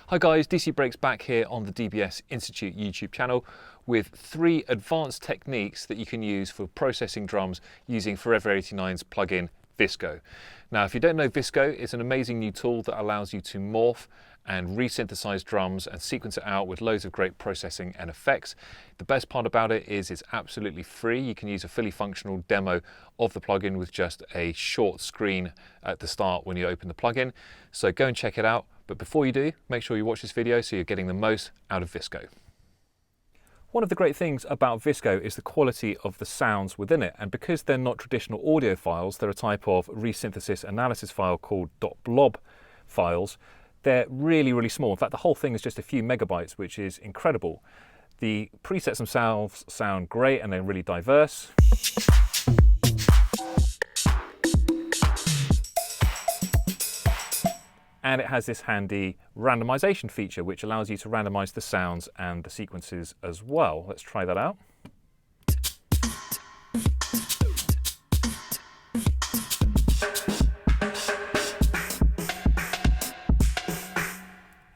Hi guys, DC Breaks back here on the DBS Institute YouTube channel with 3 advanced techniques that you can use for processing drums using Forever 89's plugin Visco. Now, if you don't know Visco, it's an amazing new tool that allows you to morph and resynthesize drums and sequence it out with loads of great processing and effects. The best part about it is it's absolutely free. You can use a fully functional demo of the plugin with just a short screen at the start when you open the plugin. So go and check it out. But before you do, make sure you watch this video so you're getting the most out of Visco. One of the great things about Visco is the quality of the sounds within it, and because they're not traditional audio files, they're a type of resynthesis analysis file called .blob files. They're really small. In fact, the whole thing is just a few megabytes, which is incredible. The presets themselves sound great and they're really diverse. And it has this handy randomization feature, which allows you to randomize the sounds and the sequences as well. Let's try that out.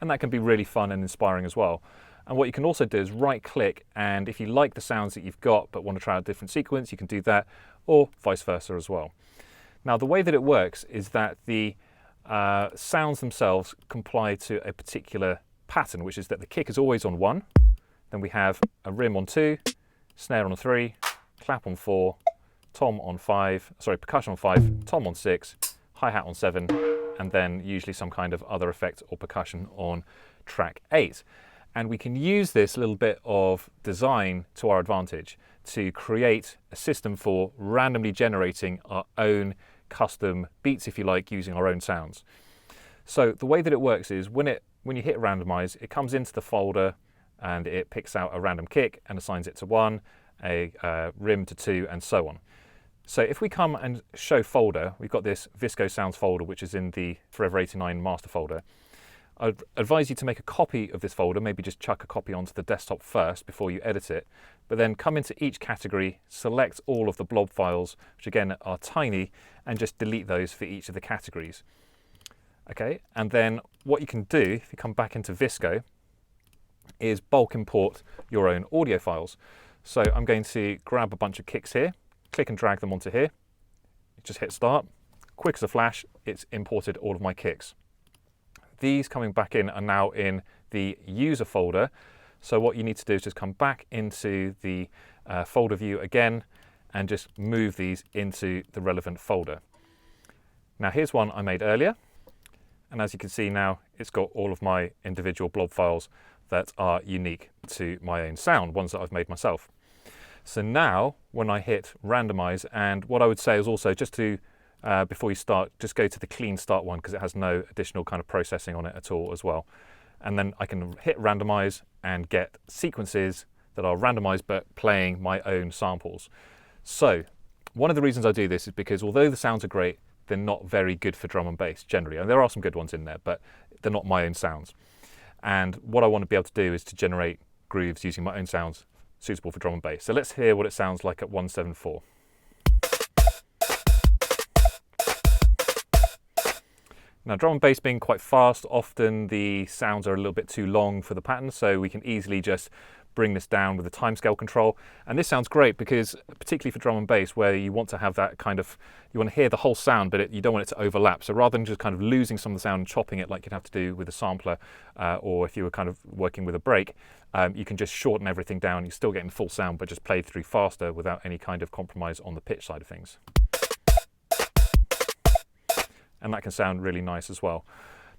And that can be really fun and inspiring as well. And what you can also do is right click, and if you like the sounds that you've got but want to try out a different sequence, you can do that, or vice versa as well. Now, the way that it works is that the sounds themselves comply to a particular pattern, which is that the kick is always on 1, then we have a rim on 2, snare on 3, clap on 4, tom on 5, sorry, percussion on 5, tom on 6, hi-hat on 7, and then usually some kind of other effect or percussion on track 8. And we can use this little bit of design to our advantage to create a system for randomly generating our own custom beats, if you like, using our own sounds. So the way that it works is when you hit randomize, it comes into the folder and it picks out a random kick and assigns it to 1, a rim to 2, and so on. So if we come and show folder, we've got this Visco sounds folder, which is in the Forever 89 master folder. I'd advise you to make a copy of this folder, maybe just chuck a copy onto the desktop first before you edit it, but then come into each category, select all of the blob files, which again are tiny, and just delete those for each of the categories. Okay, and then what you can do, if you come back into Visco, is bulk import your own audio files. So I'm going to grab a bunch of kicks here, click and drag them onto here, just hit start, quick as a flash, it's imported all of my kicks. These coming back in are now in the user folder. So what you need to do is just come back into the folder view again and just move these into the relevant folder. Now here's one I made earlier. And as you can see now, it's got all of my individual blob files that are unique to my own sound, ones that I've made myself. So now when I hit randomize, and what I would say is also just to before you start, just go to the clean start one because it has no additional kind of processing on it at all as well. And then I can hit randomize and get sequences that are randomized but playing my own samples. So one of the reasons I do this is because although the sounds are great, they're not very good for drum and bass generally. And there are some good ones in there, but they're not my own sounds. And what I want to be able to do is to generate grooves using my own sounds suitable for drum and bass. So let's hear what it sounds like at 174. Now, drum and bass being quite fast, often the sounds are a little bit too long for the pattern, so we can easily just bring this down with the timescale control. And this sounds great because, particularly for drum and bass, where you want to have that kind of, you want to hear the whole sound, but you don't want it to overlap. So rather than just kind of losing some of the sound and chopping it like you'd have to do with a sampler, or if you were kind of working with a break, you can just shorten everything down. You're still getting the full sound, but just played through faster without any kind of compromise on the pitch side of things. And that can sound really nice as well.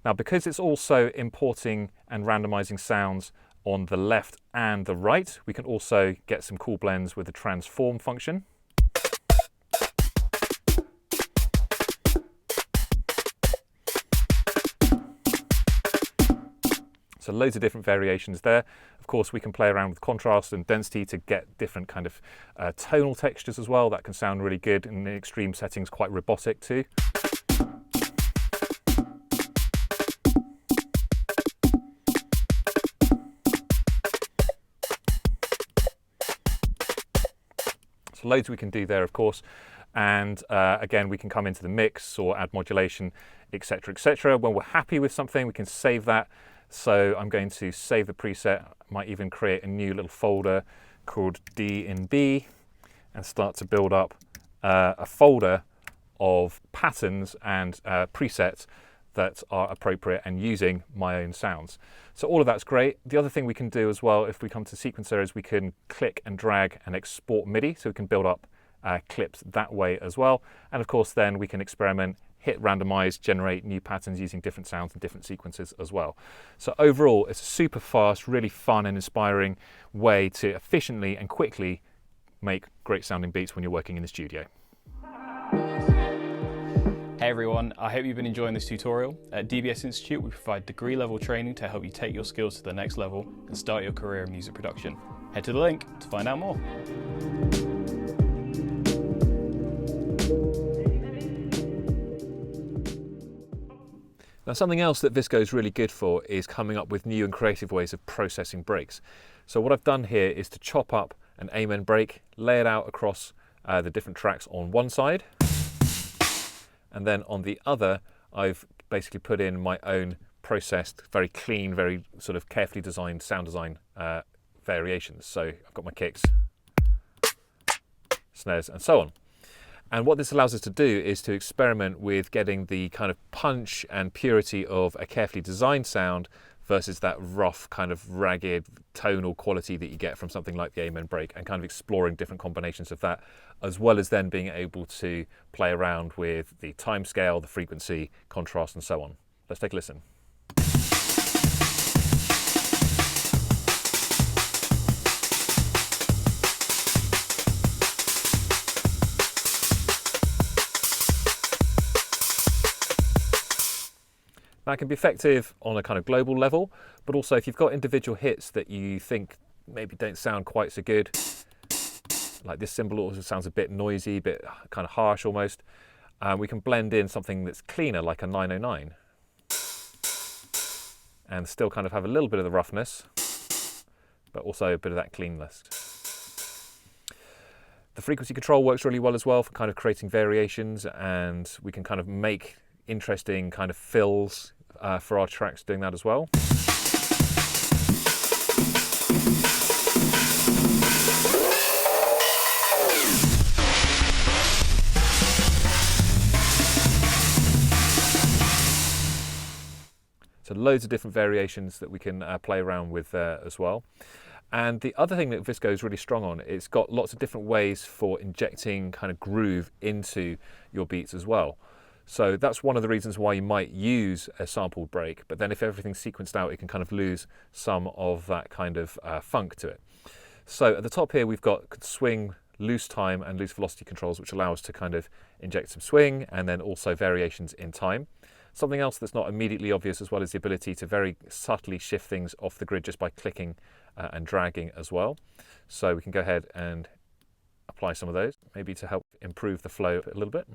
Now, because it's also importing and randomizing sounds on the left and the right, we can also get some cool blends with the transform function. So loads of different variations there. Of course, we can play around with contrast and density to get different kind of tonal textures as well. That can sound really good in the extreme settings, quite robotic too. So loads we can do there, of course. And again, we can come into the mix or add modulation, etc., etc. When we're happy with something, we can save that, So I'm going to save the preset, might even create a new little folder called D in B and start to build up a folder of patterns and presets that are appropriate and using my own sounds. So all of that's great. The other thing we can do as well, if we come to sequencer, is we can click and drag and export MIDI, so we can build up clips that way as well. And of course then we can experiment, hit randomize, generate new patterns using different sounds and different sequences as well. So overall, it's a super fast, really fun and inspiring way to efficiently and quickly make great sounding beats when you're working in the studio. Hey everyone, I hope you've been enjoying this tutorial. At DBS Institute, we provide degree level training to help you take your skills to the next level and start your career in music production. Head to the link to find out more. Now, something else that Visco is really good for is coming up with new and creative ways of processing breaks. So what I've done here is to chop up an amen break, lay it out across the different tracks on one side, and then on the other, I've basically put in my own processed, very clean, very sort of carefully designed sound design variations. So I've got my kicks, snares, and so on. And what this allows us to do is to experiment with getting the kind of punch and purity of a carefully designed sound versus that rough, kind of ragged tonal quality that you get from something like the amen break, and kind of exploring different combinations of that, as well as then being able to play around with the time scale, the frequency, contrast, and so on. Let's take a listen. That can be effective on a kind of global level, but also if you've got individual hits that you think maybe don't sound quite so good, like this cymbal also sounds a bit noisy, a bit kind of harsh almost, we can blend in something that's cleaner, like a 909, and still kind of have a little bit of the roughness, but also a bit of that cleanness. The frequency control works really well as well for kind of creating variations, and we can kind of make interesting kind of fills for our tracks doing that as well. So loads of different variations that we can play around with there as well. And the other thing that Visco is really strong on, it's got lots of different ways for injecting kind of groove into your beats as well. So that's one of the reasons why you might use a sampled break, but then if everything's sequenced out, it can kind of lose some of that kind of funk to it. So at the top here, we've got swing, loose time, and loose velocity controls, which allow us to kind of inject some swing and then also variations in time. Something else that's not immediately obvious as well is the ability to very subtly shift things off the grid just by clicking and dragging as well. So we can go ahead and apply some of those, maybe to help improve the flow a little bit.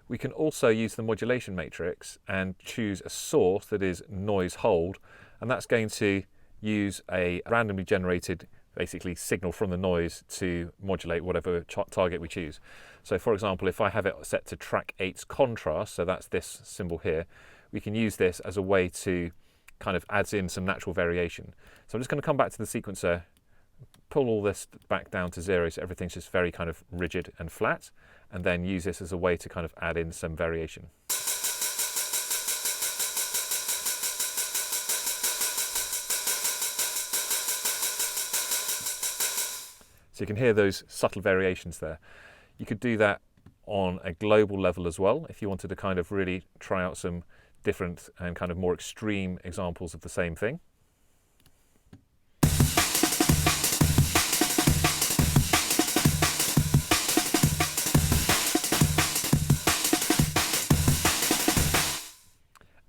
We can also use the modulation matrix and choose a source that is noise hold, and that's going to use a randomly generated basically signal from the noise to modulate whatever target we choose. So for example, if I have it set to track 8's contrast, so that's this symbol here, we can use this as a way to kind of add in some natural variation. So I'm just going to come back to the sequencer, pull all this back down to 0 so everything's just very kind of rigid and flat, and then use this as a way to kind of add in some variation. So you can hear those subtle variations there. You could do that on a global level as well if you wanted to kind of really try out some different and kind of more extreme examples of the same thing.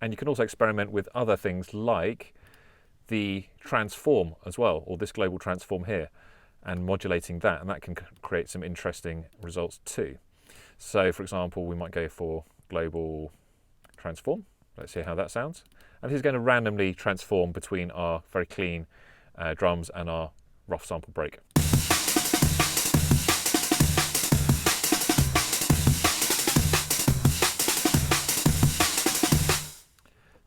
And you can also experiment with other things like the transform as well, or this global transform here, and modulating that, and that can create some interesting results too. So for example, we might go for global transform. Let's see how that sounds. And this is going to randomly transform between our very clean drums and our rough sample break.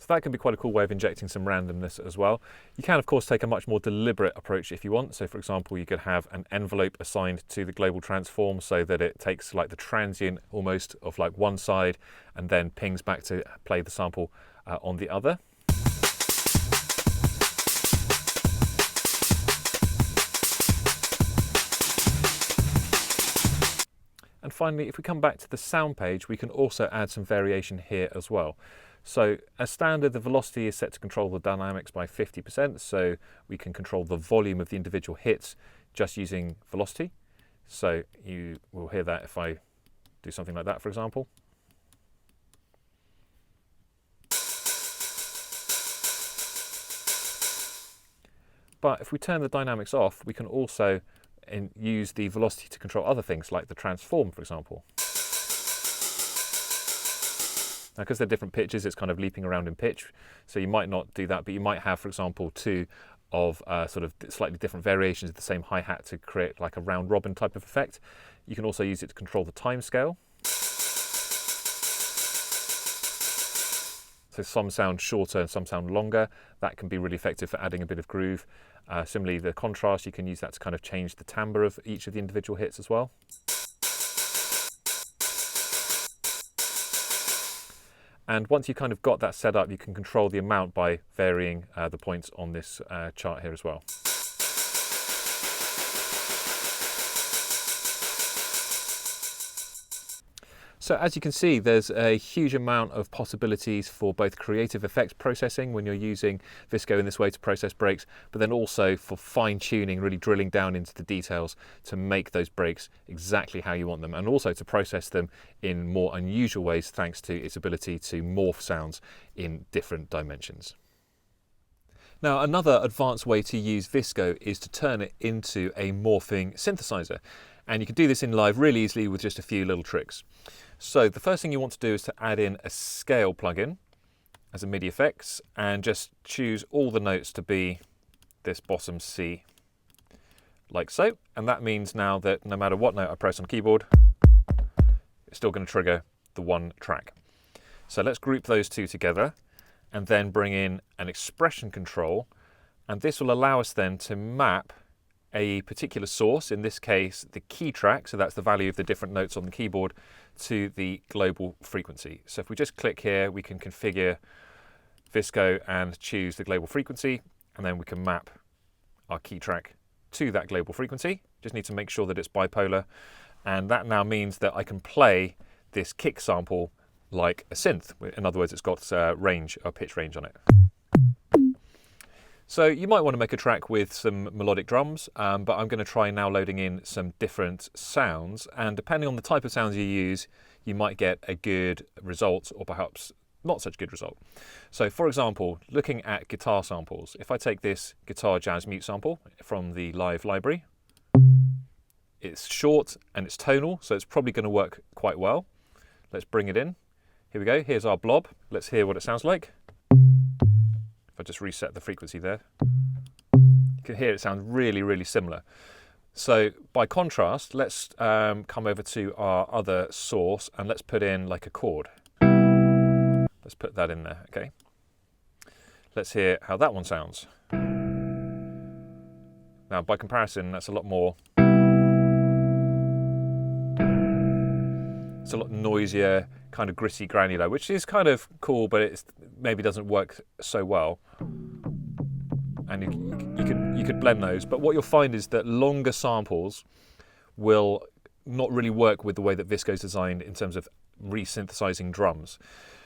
So that can be quite a cool way of injecting some randomness as well. You can of course take a much more deliberate approach if you want. So for example, you could have an envelope assigned to the global transform so that it takes like the transient almost of like one side and then pings back to play the sample on the other. And finally, if we come back to the sound page, we can also add some variation here as well. So as standard, the velocity is set to control the dynamics by 50%, so we can control the volume of the individual hits just using velocity. So you will hear that if I do something like that, for example. But if we turn the dynamics off, we can also use the velocity to control other things like the transform, for example. Now, because they're different pitches, it's kind of leaping around in pitch, so you might not do that, but you might have, for example, two of sort of slightly different variations of the same hi-hat to create like a round robin type of effect. You can also use it to control the time scale. So some sound shorter and some sound longer. That can be really effective for adding a bit of groove. Similarly, the contrast, you can use that to kind of change the timbre of each of the individual hits as well. And once you've kind of got that set up, you can control the amount by varying the points on this chart here as well. So as you can see, there's a huge amount of possibilities for both creative effects processing when you're using Visco in this way to process breaks, but then also for fine tuning, really drilling down into the details to make those breaks exactly how you want them, and also to process them in more unusual ways thanks to its ability to morph sounds in different dimensions. Now, another advanced way to use Visco is to turn it into a morphing synthesizer. And you can do this in live really easily with just a few little tricks. So the first thing you want to do is to add in a scale plugin as a MIDI effects and just choose all the notes to be this bottom C, like so. And that means now that no matter what note I press on the keyboard, it's still going to trigger the one track. So let's group those two together and then bring in an expression control. And this will allow us then to map a particular source, in this case the key track, so that's the value of the different notes on the keyboard, to the global frequency. So if we just click here, we can configure Visco and choose the global frequency, and then we can map our key track to that global frequency. Just need to make sure that it's bipolar, and that now means that I can play this kick sample like a synth. In other words, it's got range, or pitch range on it. So you might want to make a track with some melodic drums, but I'm going to try now loading in some different sounds, and depending on the type of sounds you use, you might get a good result or perhaps not such good result. So for example, looking at guitar samples, if I take this guitar jazz mute sample from the live library, it's short and it's tonal, so it's probably going to work quite well. Let's bring it in. Here we go, here's our blob. Let's hear what it sounds like. If I just reset the frequency there, you can hear it sounds really, really similar. So by contrast, let's come over to our other source and let's put in like a chord. Let's put that in there, okay? Let's hear how that one sounds. Now, by comparison, that's a lot more. It's a lot noisier, kind of gritty, granular, which is kind of cool, but it maybe doesn't work so well. And you could blend those, but what you'll find is that longer samples will not really work with the way that Visco is designed in terms of resynthesizing drums.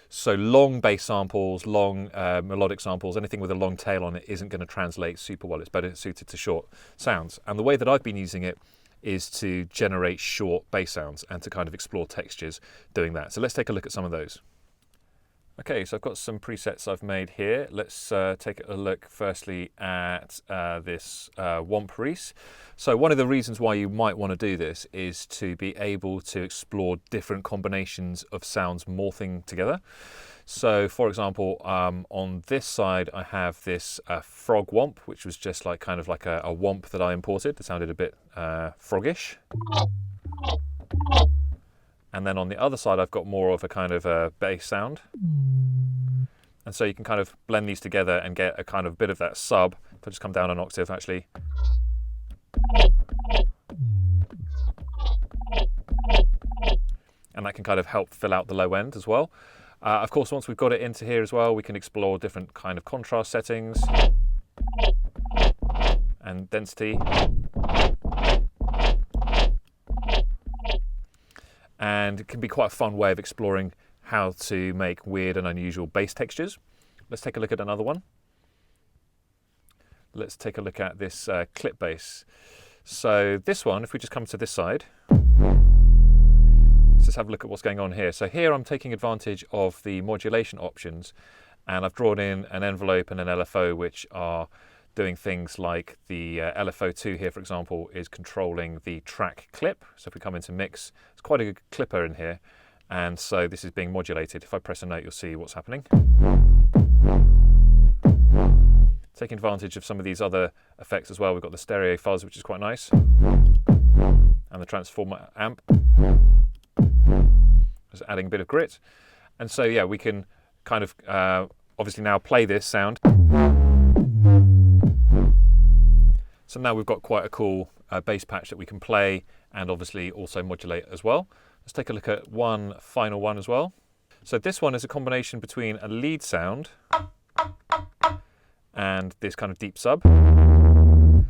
So long bass samples, long melodic samples, anything with a long tail on it isn't going to translate super well. It's better suited to short sounds. And the way that I've been using it is to generate short bass sounds and to kind of explore textures doing that. So let's take a look at some of those. Okay, so I've got some presets I've made here. Let's take a look firstly at this Womp Reese. So one of the reasons why you might want to do this is to be able to explore different combinations of sounds morphing together. So for example, on this side I have this frog womp, which was just like kind of like a womp that I imported. It sounded a bit froggish. And then on the other side I've got more of a kind of a bass sound. And so you can kind of blend these together and get a kind of bit of that sub. If I just come down an octave actually. And that can kind of help fill out the low end as well. Of course, once we've got it into here as well, we can explore different kind of contrast settings and density. And it can be quite a fun way of exploring how to make weird and unusual bass textures. Let's take a look at another one. Let's take a look at this clip bass. So this one, if we just come to this side, let's just have a look at what's going on here. So here I'm taking advantage of the modulation options, and I've drawn in an envelope and an LFO which are doing things like the LFO2 here, for example, is controlling the track clip. So if we come into mix, it's quite a good clipper in here. And so this is being modulated. If I press a note, you'll see what's happening. Taking advantage of some of these other effects as well. We've got the stereo fuzz, which is quite nice. And the transformer amp. Just adding a bit of grit. And so, yeah, we can kind of obviously now play this sound. So now we've got quite a cool bass patch that we can play and obviously also modulate as well. Let's take a look at one final one as well. So this one is a combination between a lead sound and this kind of deep sub. And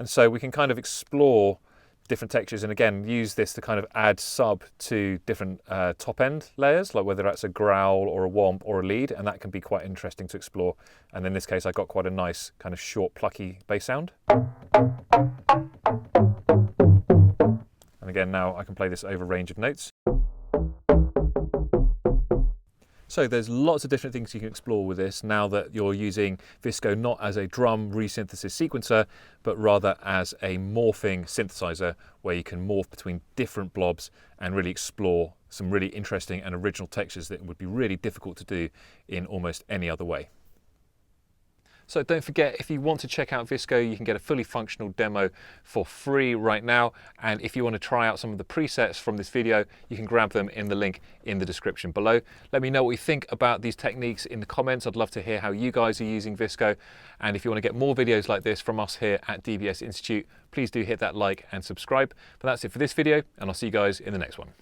so we can kind of explore different textures and again use this to kind of add sub to different top end layers, like whether that's a growl or a womp or a lead, and that can be quite interesting to explore. And in this case I got quite a nice kind of short plucky bass sound. And again now I can play this over a range of notes. So there's lots of different things you can explore with this now that you're using Visco not as a drum resynthesis sequencer, but rather as a morphing synthesizer where you can morph between different blobs and really explore some really interesting and original textures that would be really difficult to do in almost any other way. So don't forget, if you want to check out Visco, you can get a fully functional demo for free right now. And if you want to try out some of the presets from this video, you can grab them in the link in the description below. Let me know what you think about these techniques in the comments. I'd love to hear how you guys are using Visco. And if you want to get more videos like this from us here at DBS Institute, please do hit that like and subscribe. But that's it for this video, and I'll see you guys in the next one.